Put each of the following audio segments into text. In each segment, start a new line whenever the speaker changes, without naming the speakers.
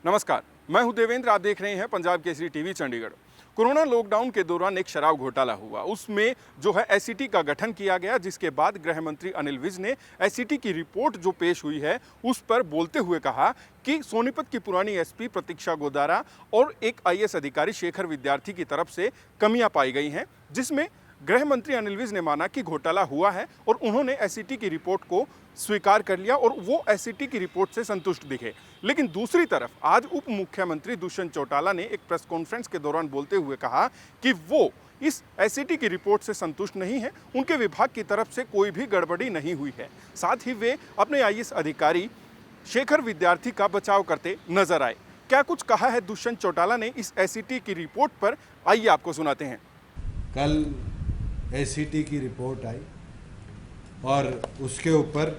नमस्कार, मैं हूं देवेंद्र। आप देख रहे हैं Punjab Kesari TV Chandigarh. Corona lockdown के दौरान एक शराब घोटाला हुआ, उसमें जो है एससीटी का गठन किया गया, जिसके बाद गृह मंत्री अनिल विज ने एससीटी की रिपोर्ट जो पेश हुई है उस पर बोलते हुए कहा कि सोनीपत की पुरानी एसपी प्रतीक्षा गोदारा और एक आईएएस अधिकारी शेखर विद्यार्थी की तरफ से कमियां पाई गई हैं, जिसमें गृह मंत्री अनिल विज ने माना कि घोटाला हुआ है और उन्होंने एससीटी की रिपोर्ट को स्वीकार कर लिया और वो एससीटी की रिपोर्ट से संतुष्ट दिखे। लेकिन दूसरी तरफ आज उप मुख्यमंत्री दुष्यंत चौटाला ने एक प्रेस कॉन्फ्रेंस के दौरान बोलते हुए कहा कि वो इस एससीटी की रिपोर्ट से संतुष्ट नहीं है, उनके विभाग की तरफ से कोई भी गड़बड़ी नहीं हुई है। साथ ही वे अपने आईएएस अधिकारी शेखर विद्यार्थी का बचाव करते नजर आए। क्या कुछ कहा है दुष्यंत चौटाला ने इस एससीटी की रिपोर्ट पर, आइए आपको सुनाते हैं।
कल एससीटी की रिपोर्ट आई और उसके ऊपर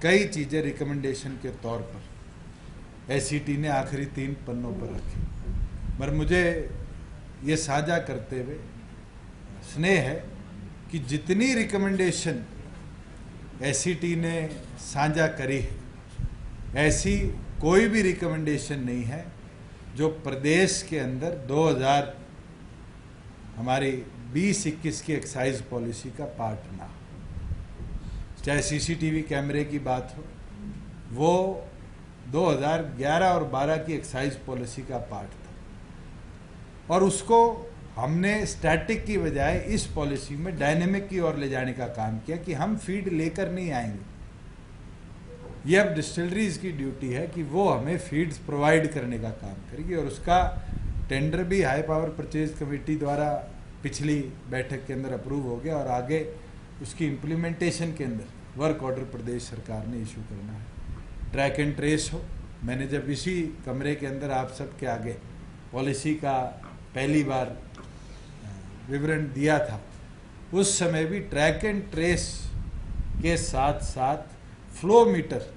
कई चीज़ें रिकमेंडेशन के तौर पर एससीटी ने आखिरी 3 पन्नों पर रखी। पर मुझे ये साझा करते हुए स्नेह है कि जितनी रिकमेंडेशन एससीटी ने साझा करी है, ऐसी कोई भी रिकमेंडेशन नहीं है जो प्रदेश के अंदर 2000 हमारी 20-21 की एक्साइज पॉलिसी का पार्ट ना हो। चाहे सीसीटीवी कैमरे की बात हो, वो 2011 और 12 की एक्साइज पॉलिसी का पार्ट था और उसको हमने स्टैटिक की बजाय इस पॉलिसी में डायनेमिक की ओर ले जाने का काम किया कि हम फीड लेकर नहीं आएंगे। ये अब डिस्टिलरीज की ड्यूटी है कि वो हमें फीड्स प्रोवाइड करने का काम करेगी और उसका टेंडर भी हाई पावर परचेज कमेटी द्वारा पिछली बैठक के अंदर अप्रूव हो गया और आगे उसकी इम्प्लीमेंटेशन के अंदर वर्क ऑर्डर प्रदेश सरकार ने इशू करना है। ट्रैक एंड ट्रेस हो, मैंने जब इसी कमरे के अंदर आप सबके आगे पॉलिसी का पहली बार विवरण दिया था, उस समय भी ट्रैक एंड ट्रेस के साथ साथ फ्लो मीटर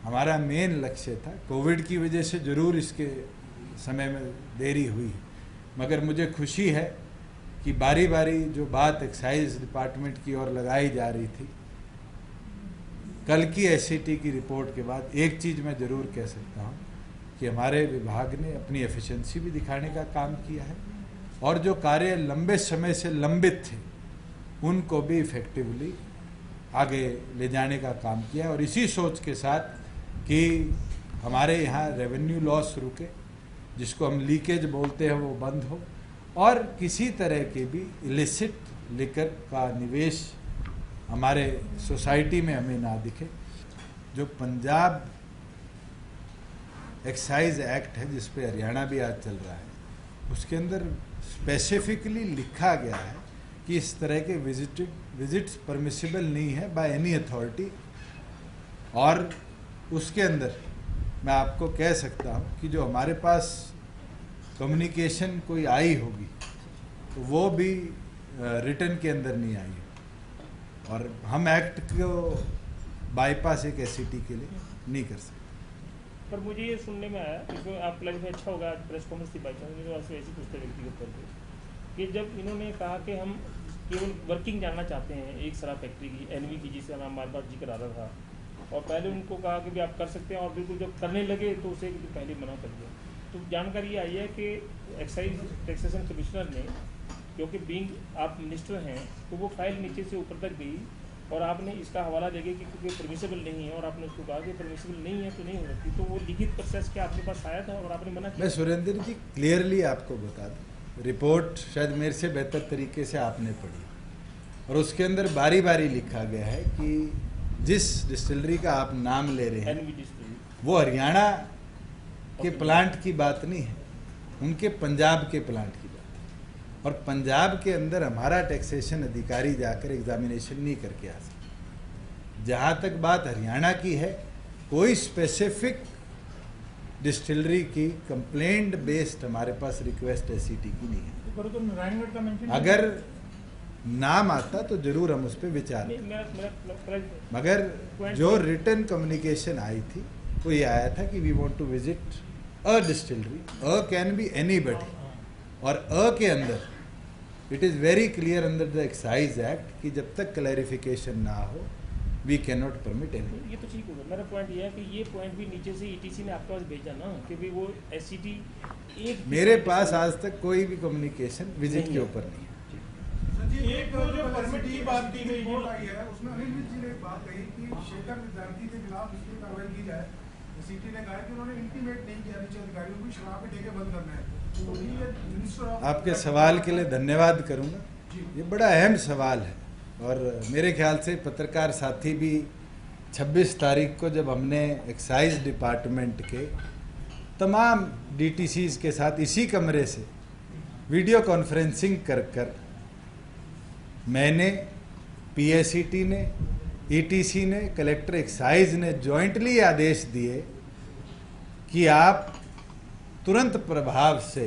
हमारा मेन लक्ष्य था। कोविड की वजह से ज़रूर इसके समय में देरी हुई, मगर मुझे खुशी है कि बारी बारी जो बात एक्साइज डिपार्टमेंट की ओर लगाई जा रही थी, कल की एससीटी की रिपोर्ट के बाद एक चीज़ मैं ज़रूर कह सकता हूँ कि हमारे विभाग ने अपनी एफिशिएंसी भी दिखाने का काम किया है और जो कार्य लंबे समय से लंबित थे उनको भी इफ़ेक्टिवली आगे ले जाने का काम किया और इसी सोच के साथ कि हमारे यहाँ रेवेन्यू लॉस रुके, जिसको हम लीकेज बोलते हैं, वो बंद हो और किसी तरह के भी इलिसिट लिकर का निवेश हमारे सोसाइटी में हमें ना दिखे। जो पंजाब एक्साइज एक्ट है जिस पे हरियाणा भी आज चल रहा है, उसके अंदर स्पेसिफिकली लिखा गया है कि इस तरह के विजिट्स परमिसिबल नहीं है बाय एनी अथॉरिटी। और उसके अंदर मैं आपको कह सकता हूँ कि जो हमारे पास कम्युनिकेशन कोई आई होगी तो वो भी रिटर्न के अंदर नहीं आई है और हम एक्ट को बाईपास एक एससीटी के लिए नहीं कर सकते।
पर मुझे ये सुनने में आया, इसमें आप क्लैरिफाई अच्छा होगा, आज प्रेस कॉन्फ्रेंस थी बाई चांस ऐसी पूछते व्यक्तिगत तौर पर कि जब इन्होंने कहा कि हम केवल वर्किंग जानना चाहते हैं एक शराब फैक्ट्री की, एनवी की, जिसका नाम बार बार जिक्र आ रहा था, और पहले उनको कहा कि भी आप कर सकते हैं और बिल्कुल जब करने लगे तो उसे पहले मना कर दिया। तो जानकारी ये आई है कि एक्साइज टैक्सेशन कमिश्नर ने, क्योंकि बीइंग आप मिनिस्टर हैं, तो वो फाइल नीचे से ऊपर तक गई और आपने इसका हवाला देंगे कि क्योंकि परमिसेबल नहीं है और आपने उसको कहा कि परमिसेबल नहीं है तो नहीं हो सकती, तो वो लिखित प्रोसेस क्या आपके पास आया था और आपने मना किया?
मैं सुरेंद्र जी क्लियरली आपको बता दूं, रिपोर्ट शायद मेरे से बेहतर तरीके से आपने पढ़ी और उसके अंदर बारी बारी लिखा गया है कि जिस डिस्टिलरी का आप नाम ले रहे हैं वो हरियाणा के प्लांट की बात नहीं है, उनके पंजाब के प्लांट की बात है और पंजाब के अंदर हमारा टैक्सेशन अधिकारी जाकर एग्जामिनेशन नहीं करके आ सकता। जहाँ तक बात हरियाणा की है, कोई स्पेसिफिक डिस्टिलरी की कंप्लेंट बेस्ड हमारे पास रिक्वेस्ट एससीटी की नहीं है। अगर नाम आता तो जरूर हम उस पर विचार करें, मगर जो रिटर्न कम्युनिकेशन आई थी वो ये आया था कि we want to visit a distillery. Uh can be anybody और अ के अंदर it is very clear under the excise act कि जब तक क्लैरिफिकेशन ना हो we can not permit any.
ये तो ठीक होगा। मेरा पॉइंट ये है कि ये पॉइंट भी नीचे से ईटीसी ने आपके पास भेजा ना कि भाई वो एससीटी एक
मेरे पास आज तक कोई भी कम्युनिकेशन विजिट
नहीं
के
है।
ऊपर नहीं है।
एक जो परमिट की बात की गई रिपोर्ट आई है उसमें अनिल विज जी ने एक बात कही कि शेखर विद्यार्थी के खिलाफ इसलिए कार्रवाई की जाए। सीटी ने कहा कि उन्होंने इंटीमेट नहीं किया नीचे अधिकारियों को शराब के ठेके बंद करना है। तो ये मिनिस्टर ऑफ
आपके सवाल के लिए धन्यवाद करूंगा। ये बड़ा अहम सवाल है और मेरे ख्याल से पत्रकार साथी भी 26 तारीख को जब हमने एक्साइज डिपार्टमेंट के तमाम डीटीसीज के साथ इसी कमरे से वीडियो कॉन्फ्रेंसिंग कर मैंने, पीएसीटी ने, ईटीसी ने, कलेक्टर एक्साइज ने जॉइंटली आदेश दिए कि आप तुरंत प्रभाव से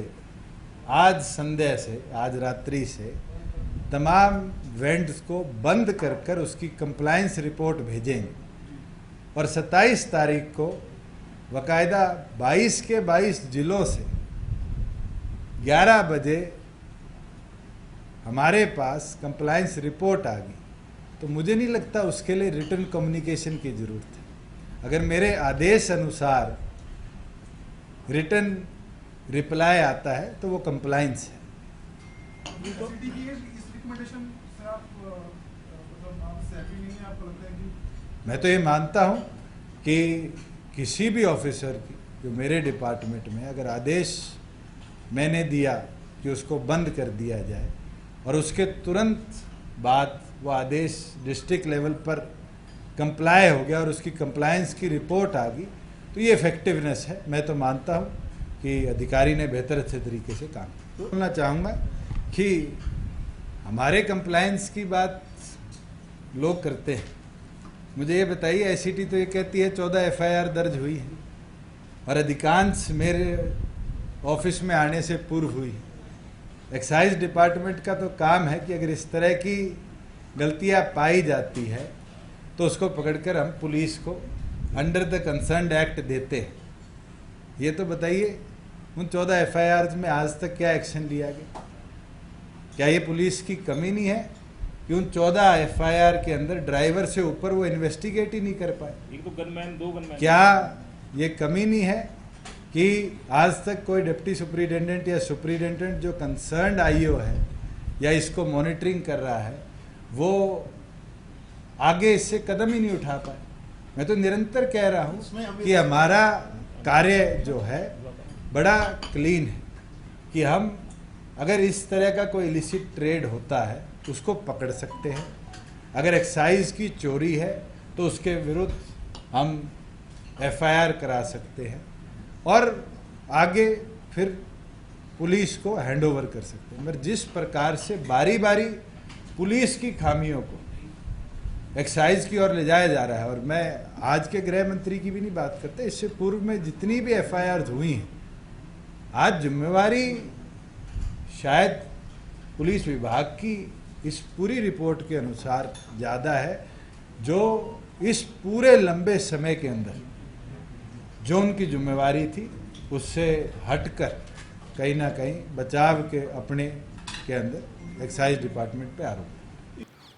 आज संध्या से, आज रात्रि से तमाम वेंट्स को बंद कर उसकी कंप्लायंस रिपोर्ट भेजेंगे और 27 तारीख को बाकायदा 22 के 22 जिलों से 11 बजे हमारे पास कंप्लायंस रिपोर्ट आ गई। तो मुझे नहीं लगता उसके लिए रिटर्न कम्युनिकेशन की जरूरत है। अगर मेरे आदेश अनुसार रिटर्न रिप्लाई आता है तो वो कंप्लायंस है।
एससीटी की इस रिकमेंडेशन से आप मतलब आप सहमत नहीं है? आपको लगता है कि
मैं तो ये मानता हूँ कि किसी भी ऑफिसर की जो मेरे डिपार्टमेंट में अगर आदेश मैंने दिया कि उसको बंद कर दिया जाए और उसके तुरंत बाद वो आदेश डिस्ट्रिक्ट लेवल पर कंप्लाई हो गया और उसकी कंप्लायंस की रिपोर्ट आ गई तो ये इफेक्टिवनेस है। मैं तो मानता हूँ कि अधिकारी ने बेहतर अच्छे तरीके से काम किया। बोलना चाहूँगा कि हमारे कंप्लायंस की बात लोग करते हैं। मुझे ये बताइए, एससीटी तो ये कहती है 14 एफआईआर दर्ज हुई है और अधिकांश मेरे ऑफिस में आने से पूर्व हुई है। एक्साइज डिपार्टमेंट का तो काम है कि अगर इस तरह की गलतियां पाई जाती है तो उसको पकड़कर हम पुलिस को अंडर द कंसर्न्ड एक्ट देते हैं। ये तो बताइए उन 14 एफआईआर में आज तक क्या एक्शन लिया गया? क्या ये पुलिस की कमी नहीं है कि उन 14 एफआईआर के अंदर ड्राइवर से ऊपर वो इन्वेस्टिगेट ही नहीं कर पाए?
एक तो गनमैन, 2 गनमैन।
क्या ये कमी नहीं है कि आज तक कोई डिप्टी सुपरिटेंडेंट या सुपरिटेंडेंट जो कंसर्न्ड आईओ है या इसको मॉनिटरिंग कर रहा है वो आगे इससे कदम ही नहीं उठा पाए? मैं तो निरंतर कह रहा हूँ कि हमारा कार्य जो है बड़ा क्लीन है कि हम अगर इस तरह का कोई इलिसिट ट्रेड होता है उसको पकड़ सकते हैं। अगर एक्साइज की चोरी है तो उसके विरुद्ध हम एफआईआर करा सकते हैं और आगे फिर पुलिस को हैंडओवर कर सकते हैं। मगर जिस प्रकार से बारी बारी पुलिस की खामियों को एक्साइज की ओर ले जाया जा रहा है, और मैं आज के गृह मंत्री की भी नहीं बात करते, इससे पूर्व में जितनी भी एफआईआर हुई हैं, आज जिम्मेवारी शायद पुलिस विभाग की इस पूरी रिपोर्ट के अनुसार ज़्यादा है, जो इस पूरे लंबे समय के अंदर जो उनकी जिम्मेवारी थी उससे हटकर कहीं ना कहीं बचाव के अपने के अंदर एक्साइज डिपार्टमेंट पे आरोप।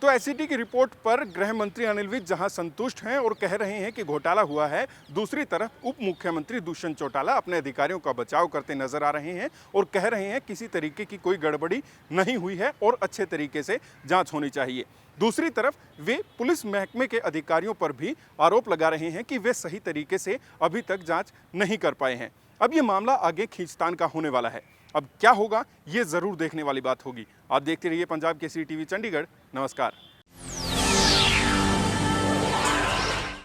तो एससीटी की रिपोर्ट पर गृह मंत्री अनिल विज जहां संतुष्ट हैं और कह रहे हैं कि घोटाला हुआ है, दूसरी तरफ उप मुख्यमंत्री दुष्यंत चौटाला अपने अधिकारियों का बचाव करते नजर आ रहे हैं और कह रहे हैं किसी तरीके की कोई गड़बड़ी नहीं हुई है और अच्छे तरीके से जांच होनी चाहिए। दूसरी तरफ वे पुलिस महकमे के अधिकारियों पर भी आरोप लगा रहे हैं कि वे सही तरीके से अभी तक जांच नहीं कर पाए हैं। अब ये मामला आगे खींचतान का होने वाला है। अब क्या होगा ये जरूर देखने वाली बात होगी। आप देखते रहिए पंजाब केसरी टीवी चंडीगढ़। नमस्कार।